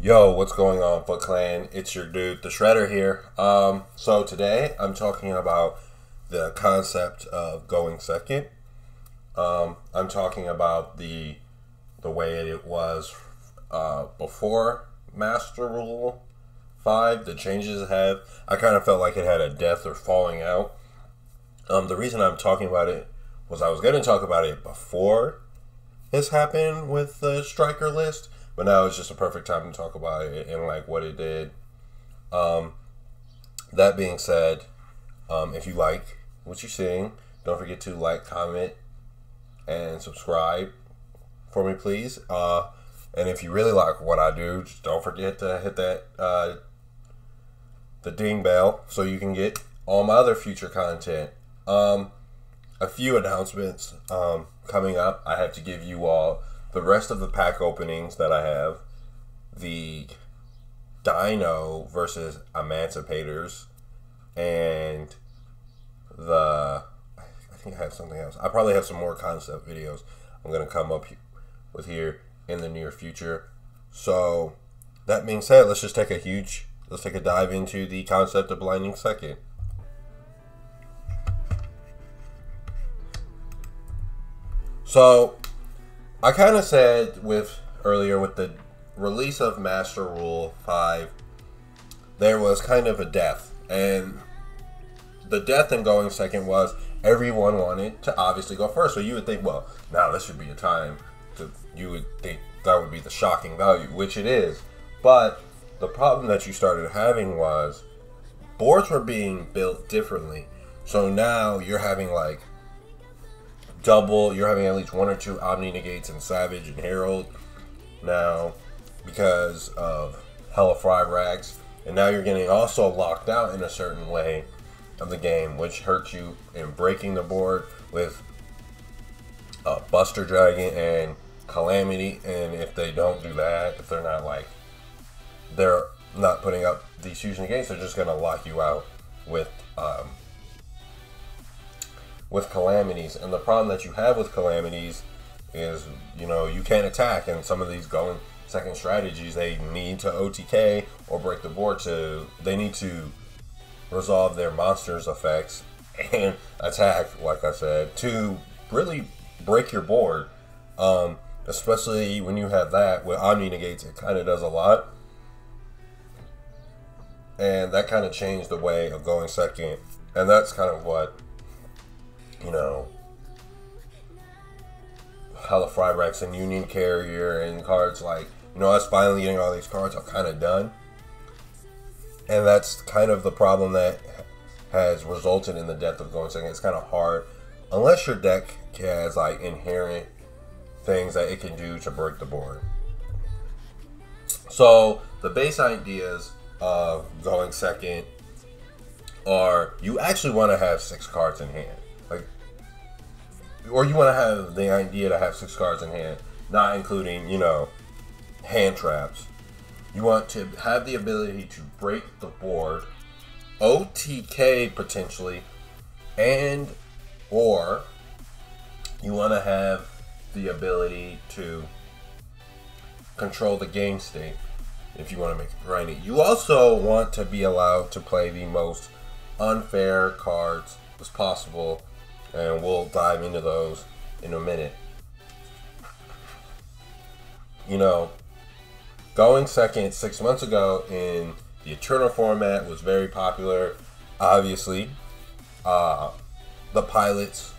Yo, what's going on, Foot Clan? It's your dude, the Shredder here. So today I'm talking about the concept of going second. I'm talking about the way it was before Master Rule 5, the changes it had. I kind of felt like it had a death or falling out. The reason I'm talking about it was I was going to talk about it before this happened with the striker list, but now it's just a perfect time to talk about it and like what it did. That being said, if you like what you're seeing, don't forget to like, comment, and subscribe for me, please. And if you really like what I do, just don't forget to hit that the ding bell so you can get all my other future content. A few announcements coming up. I have to give you all the rest of the pack openings that I have. The Dino versus Emancipators, and I think I have something else. I probably have some more concept videos I'm going to come up with here in the near future. So that being said, let's take a dive into the concept of blinding second. So I kind of said earlier with the release of Master Rule 5, there was kind of a death, and the death in going second was everyone wanted to obviously go first. So you would think, well, now this should be a time you would think that would be the shocking value, which it is. But the problem that you started having was boards were being built differently. So now you're having like you're having at least one or two Omni Negates and Savage and Herald now because of Hella Fry Racks, and now you're getting also locked out in a certain way of the game, which hurts you in breaking the board with Buster Dragon and Calamity. And if they don't do that, if they're not putting up these huge negates, they're just gonna lock you out with Calamities. And the problem that you have with Calamities is, you can't attack, and some of these going second strategies, they need to OTK or break the board they need to resolve their monsters effects and attack, like I said, to really break your board. Especially when you have that with Omni Negates, it kind of does a lot. And that kind of changed the way of going second. And that's kind of what, Hella Fry Racks and Union Carrier and cards like, us finally getting all these cards are kind of done. And that's kind of the problem that has resulted in the death of going second. It's kind of hard, unless your deck has like inherent things that it can do to break the board. So the base ideas of going second are, you actually want to have 6 cards in hand. Or you want to have the idea to have 6 cards in hand, not including, hand traps. You want to have the ability to break the board, OTK potentially, or you want to have the ability to control the game state if you want to make it grindy. You also want to be allowed to play the most unfair cards as possible, and we'll dive into those in a minute. Going second 6 months ago in the Eternal format was very popular. Obviously, the pilots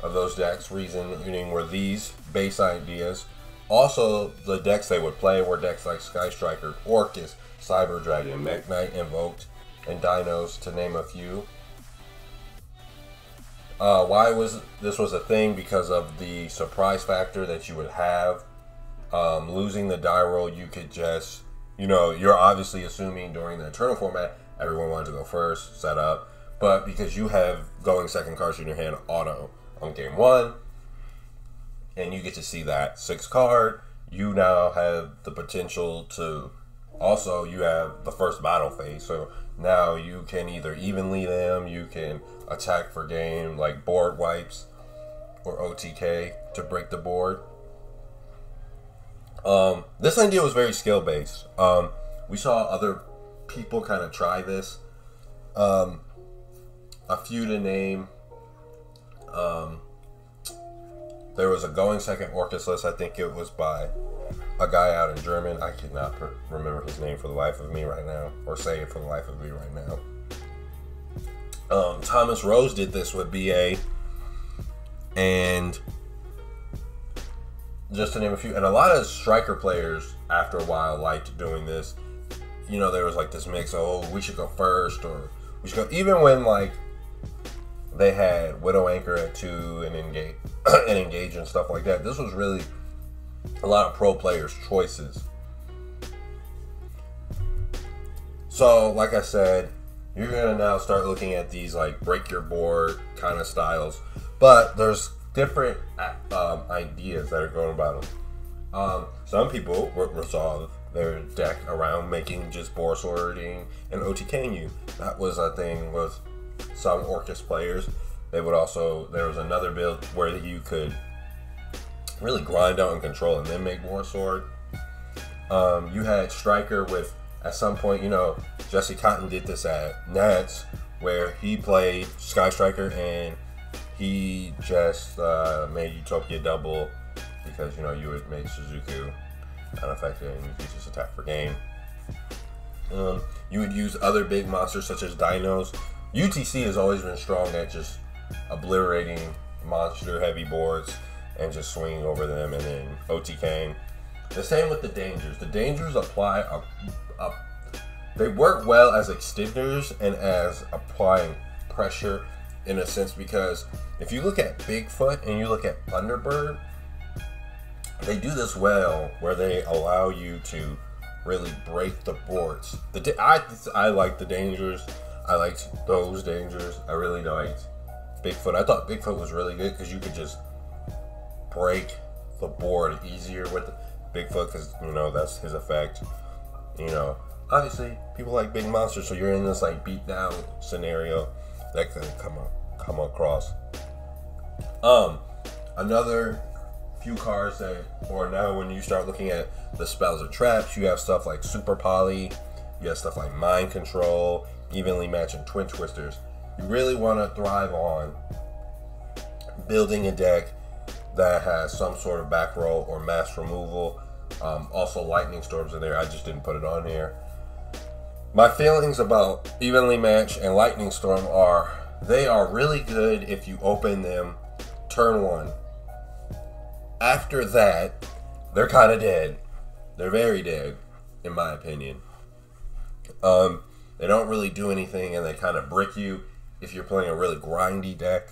of those decks reasoning were these base ideas. Also, the decks they would play were decks like Sky Striker, Orcus, Cyber Dragon, Mech Knight, Invoked, and Dinos, to name a few. Why this was a thing? Because of the surprise factor that you would have. Losing the die roll, you could just, you're obviously assuming during the Eternal format, everyone wanted to go first, set up. But because you have going second cards in your hand auto on game 1, and you get to see that 6 card, you now have the potential to, also you have the first battle phase. So now you can either evenly them, you can attack for game, like board wipes or OTK to break the board. This idea was very skill based. We saw other people kind of try this. A few to name. There was a Going Second Orcus list. I think it was by a guy out in German. I cannot remember his name for the life of me right now, or say it for the life of me right now. Thomas Rose did this with BA, and just to name a few, and a lot of striker players after a while liked doing this. You know, there was like this mix of, oh, we should go first, or we should go, even when like they had Widow Anchor at 2 and engage and stuff like that. This was really a lot of pro players' choices. So, like I said, you're gonna now start looking at these like break your board kind of styles, but there's different ideas that are going about them. Some people resolve their deck around making just board sorting and OTKing you. That was a thing with some Orcus players. They would also, there was another build where you could really grind out and control and then make more sword. You had Striker with, at some point, you know, Jesse Cotton did this at Nats, where he played Sky Striker and he just made Utopia double because, you know, you would make Suzuku unaffected and you could just attack for game. You would use other big monsters such as Dinos. UTC has always been strong at just obliterating monster heavy boards and just swinging over them and then OTKing. The same with the Dangers. The Dangers apply they work well as extenders and as applying pressure in a sense, because if you look at Bigfoot and you look at Thunderbird, they do this well where they allow you to really break the boards. I like the Dangers. I liked those Dangers. I really liked Bigfoot. I thought Bigfoot was really good because you could just break the board easier with Bigfoot because, you know, that's his effect. You know, obviously people like big monsters, so you're in this like beat down scenario that can come across. Another few cards that, or now when you start looking at the spells and traps, you have stuff like Super Poly, you have stuff like Mind Control, Evenly Match, and Twin Twisters. You really want to thrive on building a deck that has some sort of back row or mass removal. Also Lightning Storms in there, I just didn't put it on here. My feelings about Evenly Match and Lightning Storm are, they are really good if you open them turn 1. After that, they're kind of dead. They're very dead, in my opinion. They don't really do anything, and they kind of brick you if you're playing a really grindy deck.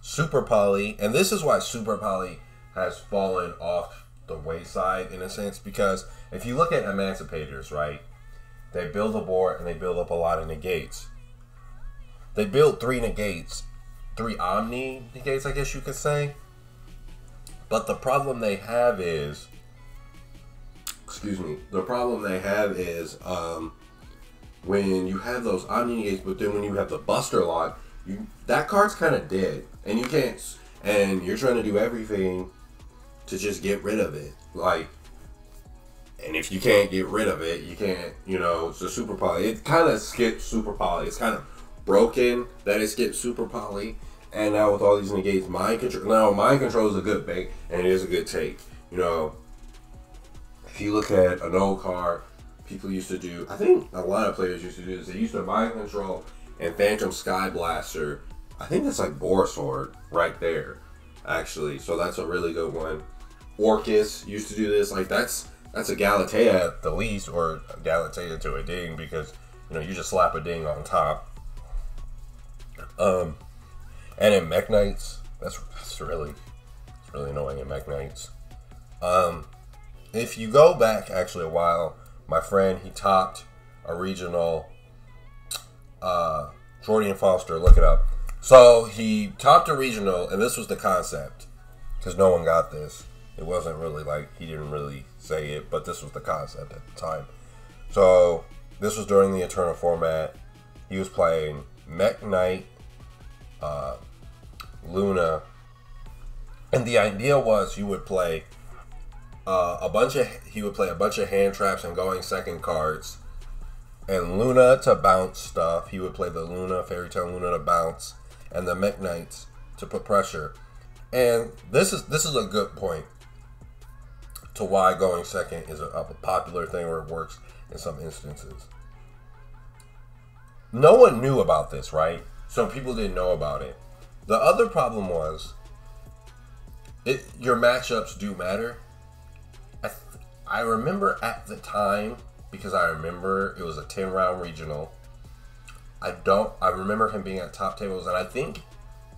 Super Poly, and this is why Super Poly has fallen off the wayside in a sense, because if you look at Emancipators, right, they build a board and they build up a lot of negates. They build 3 negates, 3 Omni negates, I guess you could say. But the problem they have is, when you have those Omni negates, but then when you have the Buster Lock, that card's kind of dead, and you can't, and you're trying to do everything to just get rid of it. Like, and if you can't get rid of it, you can't, you know, it's a Super Poly. It kind of skips Super Poly. It's kind of broken that it skips Super Poly. And now with all these negates, Mind Control. Now, Mind Control is a good bait, and it is a good take. You know, if you look at an old card, people used to do, I think a lot of players used to do this. They used to Mind Control and Phantom Sky Blaster. I think that's like Boar Sword right there, actually. So that's a really good one. Orcus used to do this. Like, that's a Galatea at the least, or a Galatea to a ding, because, you know, you just slap a ding on top. And in Mech Knights, that's really annoying in Mech Knights. If you go back actually a while, my friend, he topped a regional, Jordan Foster, look it up. So he topped a regional, and this was the concept, because no one got this. It wasn't really like, he didn't really say it, but this was the concept at the time. So this was during the Eternal format. He was playing Mech Knight, Luna, And the idea was you would play he would play a bunch of hand traps and going second cards, and Luna to bounce stuff. He would play the Luna, Fairy Tale Luna to bounce, and the Mech Knights to put pressure. And this is a good point to why going second is a popular thing, or it works in some instances. No one knew about this, right? So people didn't know about it. The other problem was, your matchups do matter. I remember at the time, because I remember it was a 10-round regional. I remember him being at top tables, and I think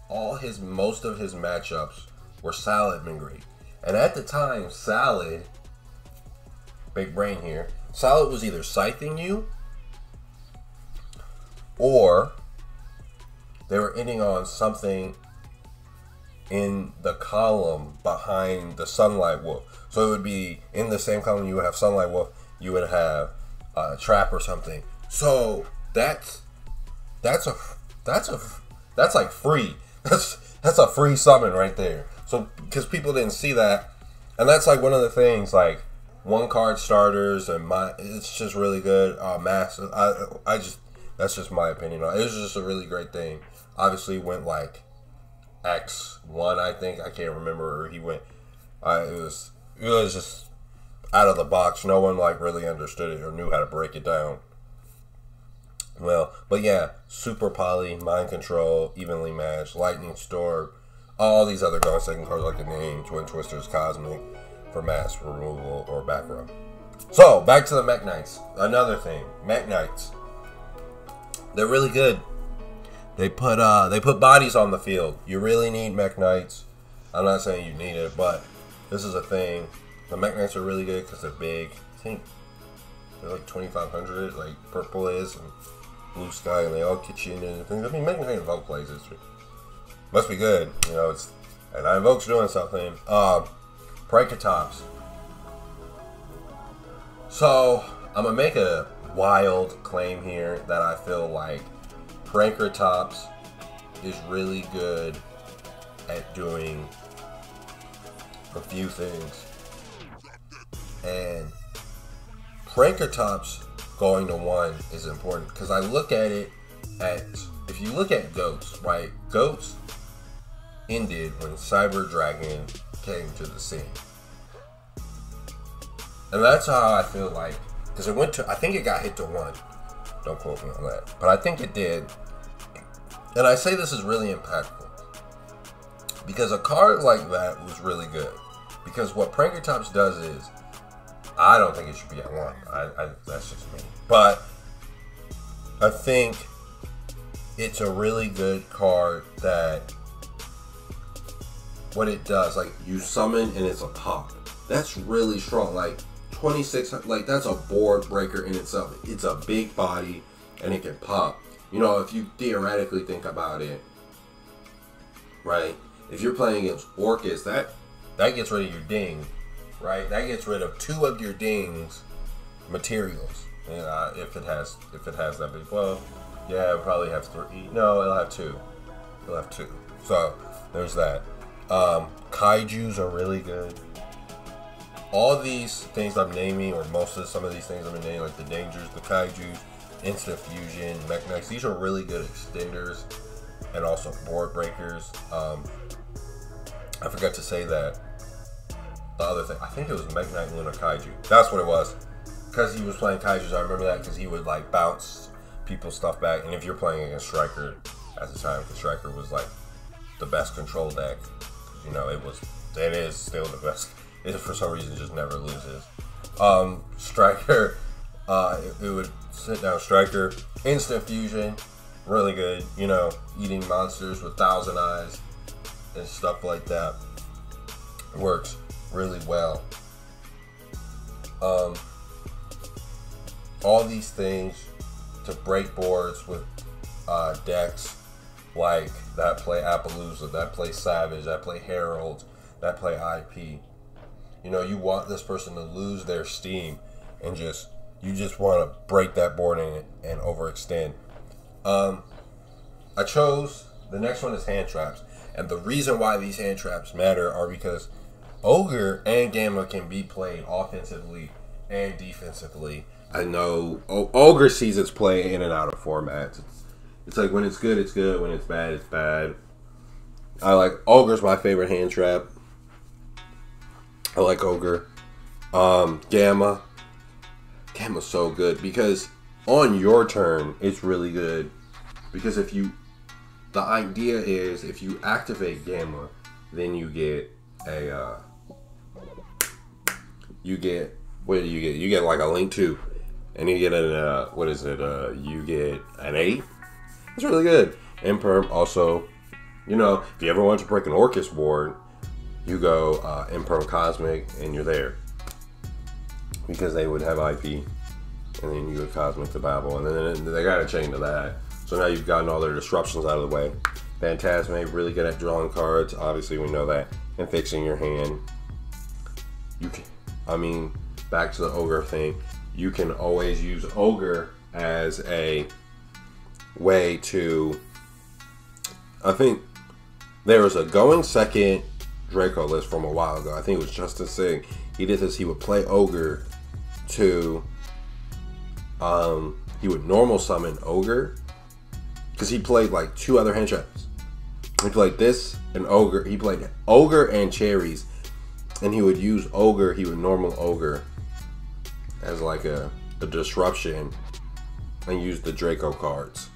most of his matchups were Salad been great. And at the time, Salad, big brain here, Salad was either scything you, or they were ending on something in the column behind the Sunlight Wolf. So it would be in the same column you would have Sunlight Wolf, you would have a trap or something. So that's like free. That's a free summon right there. So because people didn't see that, and that's like one of the things, like one card starters, and it's just really good. Massive. That's just my opinion. It was just a really great thing. Obviously went like X1, I think. I can't remember where he went. It was just out of the box. No one like really understood it or knew how to break it down. Well, but yeah, Super Poly, Mind Control, Evenly Matched, Lightning Storm, all these other going second cards like the name, Twin Twisters, Cosmic, for mass removal or back row. So, back to the Mech Knights. Another thing, Mech Knights. They're really good. They put bodies on the field. You really need Mech Knights. I'm not saying you need it, but this is a thing. The Mech Knights are really good because they're big. I think they're like 2,500, like purple is, and blue sky, and they all get you into things. I mean, Mech Knight Invoke plays it. Must be good, you know. And I Invoke's doing something. Prankertops. So I'm gonna make a wild claim here that I feel like Prankertops is really good at doing a few things. And Prankertops going to 1 is important because I look at it if you look at Goats, right? Goats ended when Cyber Dragon came to the scene. And that's how I feel like, because I think it got hit to 1. Don't quote me on that. But I think it did. And I say this is really impactful because a card like that was really good. Because what Prankertops does is, I don't think it should be at 1. That's just me. But I think it's a really good card that what it does, like you summon and it's a pop. That's really strong. Like 26, like that's a board breaker in itself. It's a big body and it can pop. You know, if you theoretically think about it, right? If you're playing against Orcus, that gets rid of your ding, right? That gets rid of 2 of your ding's materials. If it has that big. Well, yeah, it'll probably have 3. No, it'll have 2. It'll have 2. So there's that. Kaijus are really good. All these things I'm naming, or some of these things I'm naming, like the Dangers, the Kaijus, Instant Fusion, Mech Knights, these are really good extenders and also board breakers. I forgot to say that. The other thing, I think it was Mech Knight Luna Kaiju. That's what it was. Because he was playing Kaijus, I remember that because he would like bounce people's stuff back. And if you're playing against Striker at the time, because Striker was like the best control deck, you know, it is still the best. It for some reason just never loses. Striker, it would sit down Striker, Instant Fusion, really good. You know, eating monsters with 1,000 eyes and stuff like that. It works really well. All these things to break boards with decks like that play Appaloosa, that play Savage, that play Herald, that play IP. You know, you want this person to lose their steam and you just want to break that board and overextend. I chose, the next one is Hand Traps. And the reason why these hand traps matter are because Ogre and Gamma can be played offensively and defensively. I know Ogre sees its play in and out of formats. It's like when it's good, it's good. When it's bad, it's bad. I like Ogre's my favorite hand trap. I like Ogre. Gamma's so good because on your turn, it's really good. Because the idea is if you activate Gamma, then you get what do you get? You get like a Link 2. And you get you get an 8. It's really good. Imperm also, if you ever want to break an Orcus board, you go Imperm Cosmic and you're there. Because they would have IP. And then you go Cosmic to Babel. And then they got a chain to that. So now you've gotten all their disruptions out of the way. Phantasme, really good at drawing cards. Obviously, we know that. And fixing your hand. Back to the Ogre thing. You can always use Ogre as a way to... I think there was a going second Draco list from a while ago. I think it was Justin Singh. He did this. He would play Ogre to... he would normal summon Ogre. Because he played like 2 other hand traps. He played this and Ogre. He played Ogre and Cherries. And he would use Ogre. He would normal Ogre as like a disruption and use the Draco cards.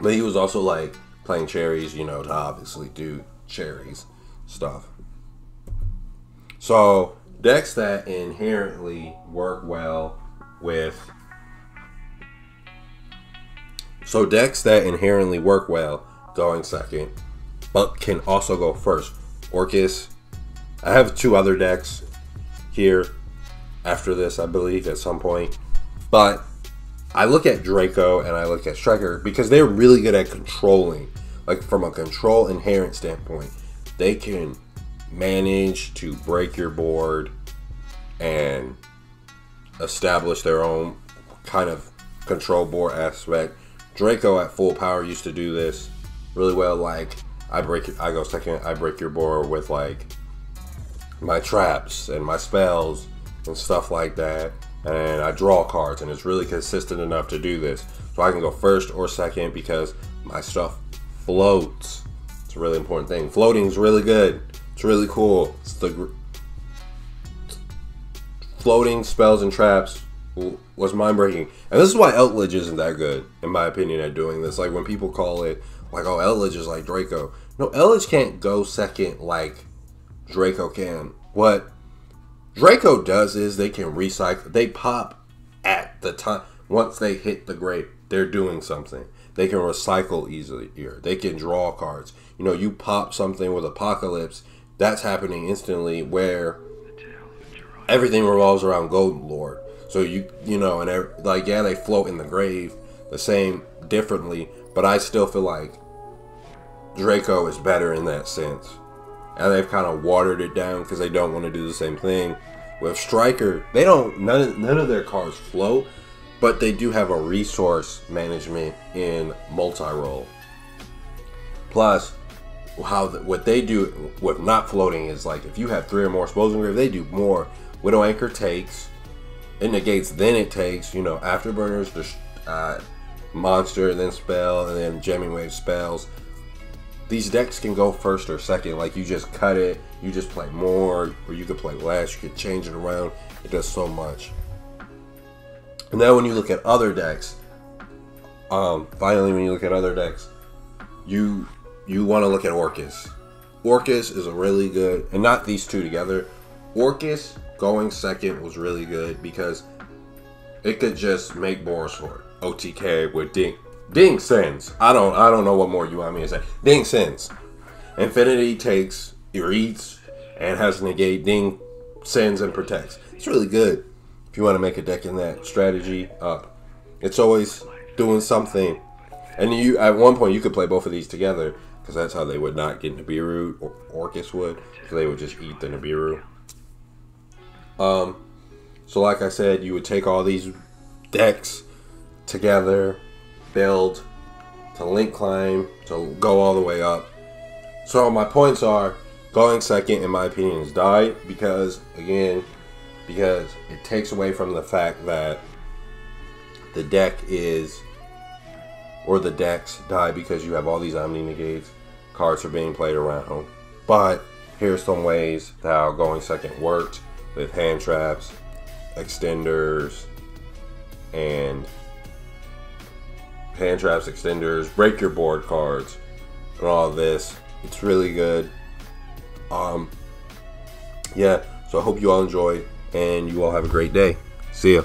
But he was also like playing Cherries, to obviously do Cherries stuff. So decks that inherently work well with going second, but can also go first. Orcus. I have 2 other decks here after this, I believe, at some point. But I look at Draco and I look at Striker because they're really good at controlling. Like from a control inherent standpoint, they can manage to break your board and establish their own kind of control board aspect. Draco at full power used to do this really well. Like I go second, I break your board with like my traps and my spells and stuff like that, and I draw cards, and it's really consistent enough to do this. So I can go first or second because my stuff floats. It's a really important thing. Floating is really good. It's really cool. It's the floating spells and traps was mind-breaking. And this is why Eldritch isn't that good, in my opinion, at doing this. Like when people call it like, oh, Eldritch is like Draco. No, Eldritch can't go second like Draco can. What Draco does is they can recycle. They pop at the time. Once they hit the grave, they're doing something. They can recycle easily here. They can draw cards. You pop something with Apocalypse, that's happening instantly where everything revolves around Golden Lord. So yeah, they float in the grave the same differently, but I still feel like Draco is better in that sense. And they've kind of watered it down because they don't want to do the same thing. With Striker, they don't, none of their cards float, but they do have a resource management in multi-role. Plus, what they do with not floating is like if you have 3 or more spells in grave, they do more. Widow Anchor takes, it negates, then it takes, Afterburners, monster, and then spell, and then Jamming Wave spells. These decks can go first or second. Like you just cut it, you just play more, or you could play less. You could change it around. It does so much. And then when you look at other decks, finally, when you look at other decks, you want to look at Orcus. Orcus is a really good, and not these 2 together. Orcus going second was really good because it could just make Borisword OTK with Ding sends. I don't know what more you want me to say. Ding sends. Infinity takes, eats, and has negate. Ding sends and protects. It's really good if you want to make a deck in that strategy up. It's always doing something. And at one point you could play both of these together because that's how they would not get Nibiru, or Orcus would. So they would just eat the Nibiru. So like I said, you would take all these decks together, build to link climb to go all the way up. So my points are, going second, in my opinion, is die because, again, because it takes away from the fact that the deck is, or the decks die because you have all these Omni Negates. Cards are being played around. But here's some ways how going second works with hand traps, extenders, break your board cards, and all this. It's really good. Yeah, so I hope you all enjoyed, and you all have a great day. See ya.